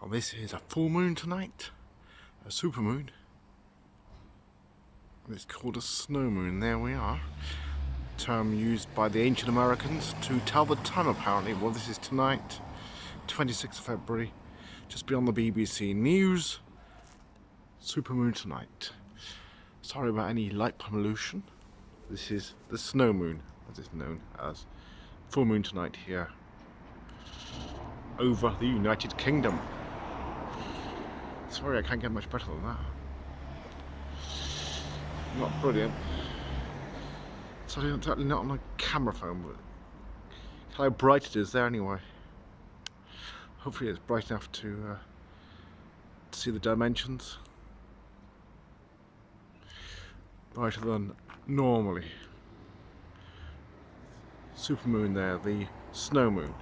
Well, this is a full moon tonight, a super moon. It's called a snow moon. There we are. Term used by the ancient Americans to tell the time, apparently. Well, this is tonight, 26th of February, just beyond the BBC News. Super moon tonight. Sorry about any light pollution. This is the snow moon, as it's known as. Full moon tonight here over the United Kingdom. Sorry, I can't get much better than that. Not brilliant. Certainly not on a camera phone, but how bright it is there anyway. Hopefully it's bright enough to see the dimensions. Brighter than normally. Super moon there, the snow moon.